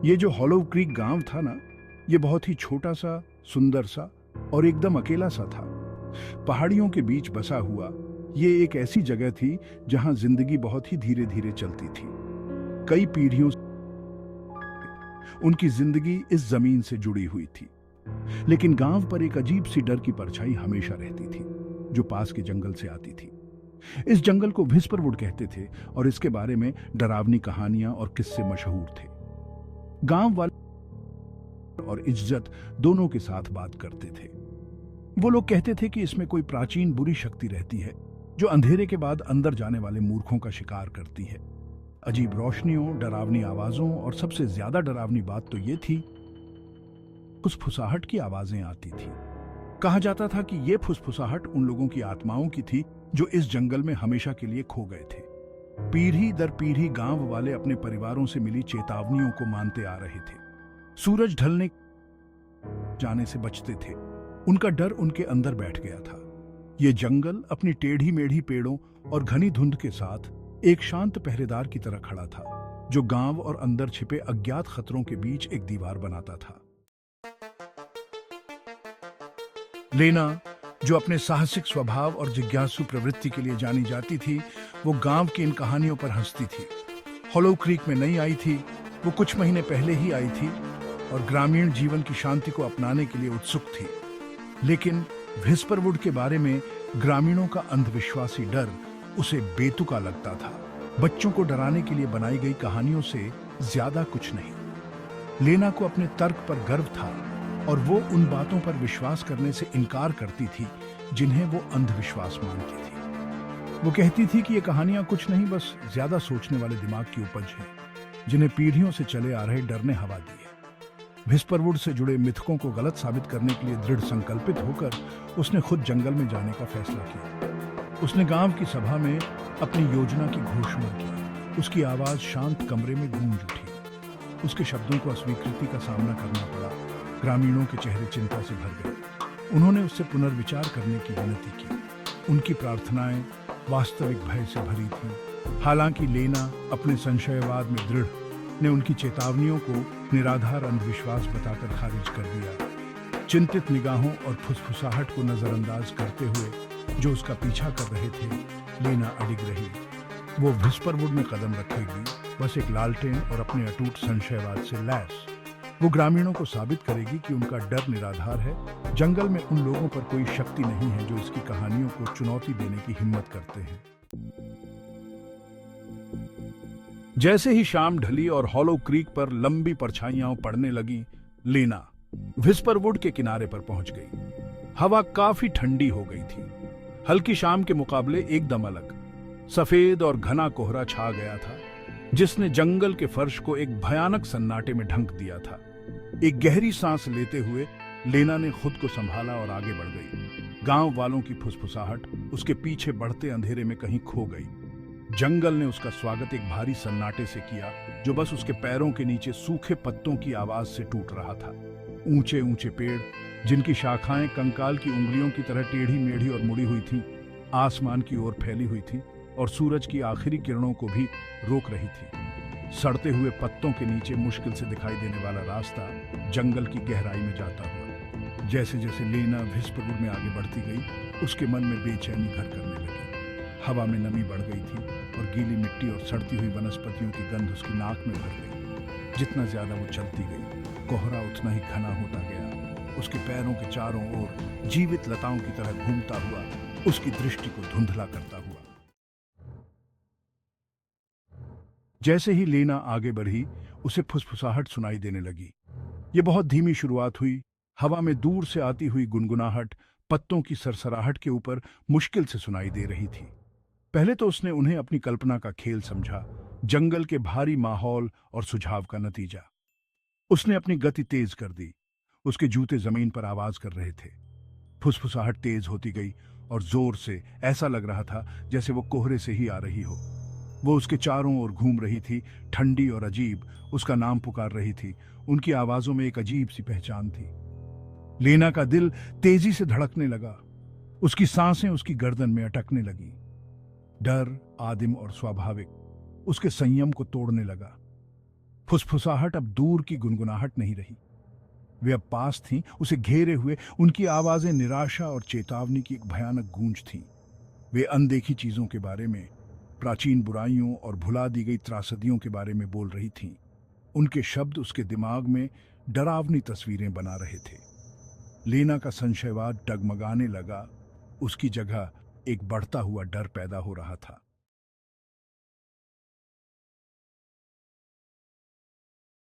ये जो hollow creek गांव था ना, ये बहुत ही छोटा सा, सुंदर सा और एकदम अकेला सा था। पहाड़ियों के बीच बसा हुआ ये एक ऐसी जगह थी जहां जिंदगी बहुत ही धीरे धीरे चलती थी। कई पीढ़ियों से उनकी जिंदगी इस जमीन से जुड़ी हुई थी। लेकिन गांव पर एक अजीब सी डर की परछाई हमेशा रहती थी, जो पास के जंगल से आती थी। इस जंगल को व्हिस्परवुड कहते थे और इसके बारे में डरावनी कहानियां और किस्से मशहूर थे। गांव वाले और इज्जत दोनों के साथ बात करते थे। वो लोग कहते थे कि इसमें कोई प्राचीन बुरी शक्ति रहती है जो अंधेरे के बाद अंदर जाने वाले मूर्खों का शिकार करती है। अजीब रोशनियों, डरावनी आवाजों और सबसे ज्यादा डरावनी बात तो ये थी, फुसफुसाहट की आवाजें आती थी। कहा जाता था कि ये फुसफुसाहट उन लोगों की आत्माओं की थी जो इस जंगल में हमेशा के लिए खो गए थे। पीढ़ी दर पीढ़ी गांव वाले अपने परिवारों से मिली चेतावनियों को मानते आ रहे थे। सूरज ढलने जाने से बचते थे। उनका डर उनके अंदर बैठ गया था। ये जंगल अपनी टेढ़ी मेढ़ी पेड़ों और घनी धुंध के साथ एक शांत पहरेदार की तरह खड़ा था, जो गांव और अंदर छिपे अज्ञात खतरों के बीच एक दीवार बनाता था। लेना, जो अपने साहसिक स्वभाव और जिज्ञासु प्रवृत्ति के लिए जानी जाती थी, वो गांव की इन कहानियों पर हंसती थी। हॉलो क्रीक में नहीं आई थी, वो कुछ महीने पहले ही आई थी और ग्रामीण जीवन की शांति को अपनाने के लिए उत्सुक थी। लेकिन व्हिस्परवुड के बारे में ग्रामीणों का अंधविश्वासी डर उसे बेतुका लगता था। बच्चों को डराने के लिए बनाई गई कहानियों से ज्यादा कुछ नहीं। लेना को अपने तर्क पर गर्व था और वो उन बातों पर विश्वास करने से इनकार करती थी जिन्हें वो अंधविश्वास मानती थी। वो कहती थी कि ये कहानियां कुछ नहीं, बस ज्यादा सोचने वाले दिमाग की उपज है, जिन्हें पीढ़ियों से चले आ रहे डर ने हवा दी है। व्हिस्परवुड से जुड़े मिथकों को गलत साबित करने के लिए दृढ़ संकल्पित होकर उसने खुद जंगल में जाने का फैसला किया। उसने गांव की सभा में अपनी योजना की घोषणा की। उसकी आवाज शांत कमरे में गूंज उठी। उसके शब्दों को अस्वीकृति का सामना करना पड़ा। ग्रामीणों के चेहरे चिंता से भर गए। उन्होंने उससे पुनर्विचार करने की विनती की। उनकी प्रार्थनाएं वास्तविक भय से भरी थीं। हालांकि लेना अपने संशयवाद में दृढ़ ने उनकी चेतावनियों को निराधार अंधविश्वास बताकर खारिज कर दिया। चिंतित निगाहों और फुसफुसाहट को नजरअंदाज करते हुए जो उसका पीछा कर रहे थे, लेना अडिग रही। वो व्हिस्परवुड में कदम रखेगी, बस एक लालटेन और अपने अटूट संशयवाद से लैस। वो ग्रामीणों को साबित करेगी कि उनका डर निराधार है। जंगल में उन लोगों पर कोई शक्ति नहीं है जो इसकी कहानियों को चुनौती देने की हिम्मत करते हैं। जैसे ही शाम ढली और हॉलो क्रीक पर लंबी परछाइयां पड़ने लगी, लेना व्हिस्परवुड के किनारे पर पहुंच गई। हवा काफी ठंडी हो गई थी, हल्की शाम के मुकाबले एकदम अलग। सफेद और घना कोहरा छा गया था, जिसने जंगल के फर्श को एक भयानक सन्नाटे में ढंक दिया था। एक गहरी सांस लेते हुए लेना ने खुद को संभाला और आगे बढ़ गई। गांव वालों की फुसफुसाहट उसके पीछे बढ़ते अंधेरे में कहीं खो गई। जंगल ने उसका स्वागत एक भारी सन्नाटे से किया, जो बस उसके पैरों के नीचे सूखे पत्तों की आवाज से टूट रहा था। ऊंचे ऊंचे पेड़, जिनकी शाखाएं कंकाल की उंगलियों की तरह टेढ़ी मेढ़ी और मुड़ी हुई थीं, आसमान की ओर फैली हुई थी और सूरज की आखिरी किरणों को भी रोक रही थी। सड़ते हुए पत्तों के नीचे मुश्किल से दिखाई देने वाला रास्ता जंगल की गहराई में जाता हुआ। जैसे जैसे लेना व्हिस्परवुड में आगे बढ़ती गई, उसके मन में बेचैनी घर करने लगी। हवा में नमी बढ़ गई थी और गीली मिट्टी और सड़ती हुई वनस्पतियों की गंध उसकी नाक में भर गई। जितना ज्यादा वो चलती गई, कोहरा उतना ही घना होता गया। उसके पैरों के चारों ओर जीवित लताओं की तरह घूमता हुआ उसकी दृष्टि को धुंधला करता हुआ। जैसे ही लेना आगे बढ़ी, उसे फुसफुसाहट सुनाई देने लगी। ये बहुत धीमी शुरुआत हुई। हवा में दूर से आती हुई गुनगुनाहट पत्तों की सरसराहट के ऊपर मुश्किल से सुनाई दे रही थी। पहले तो उसने उन्हें अपनी कल्पना का खेल समझा, जंगल के भारी माहौल और सुझाव का नतीजा। उसने अपनी गति तेज कर दी। उसके जूते जमीन पर आवाज कर रहे थे। फुसफुसाहट तेज होती गई और जोर से, ऐसा लग रहा था जैसे वो कोहरे से ही आ रही हो। वो उसके चारों ओर घूम रही थी, ठंडी और अजीब, उसका नाम पुकार रही थी। उनकी आवाजों में एक अजीब सी पहचान थी। लेना का दिल तेजी से धड़कने लगा। उसकी सांसें उसकी गर्दन में अटकने लगी। डर, आदिम और स्वाभाविक, उसके संयम को तोड़ने लगा। फुसफुसाहट अब दूर की गुनगुनाहट नहीं रही। वे अब पास थीं, उसे घेरे हुए। उनकी आवाजें निराशा और चेतावनी की एक भयानक गूंज थीं। वे अनदेखी चीजों के बारे में, प्राचीन बुराइयों और भुला दी गई त्रासदियों के बारे में बोल रही थीं। उनके शब्द उसके दिमाग में डरावनी तस्वीरें बना रहे थे। लेना का संशयवाद डगमगाने लगा। उसकी जगह एक बढ़ता हुआ डर पैदा हो रहा था।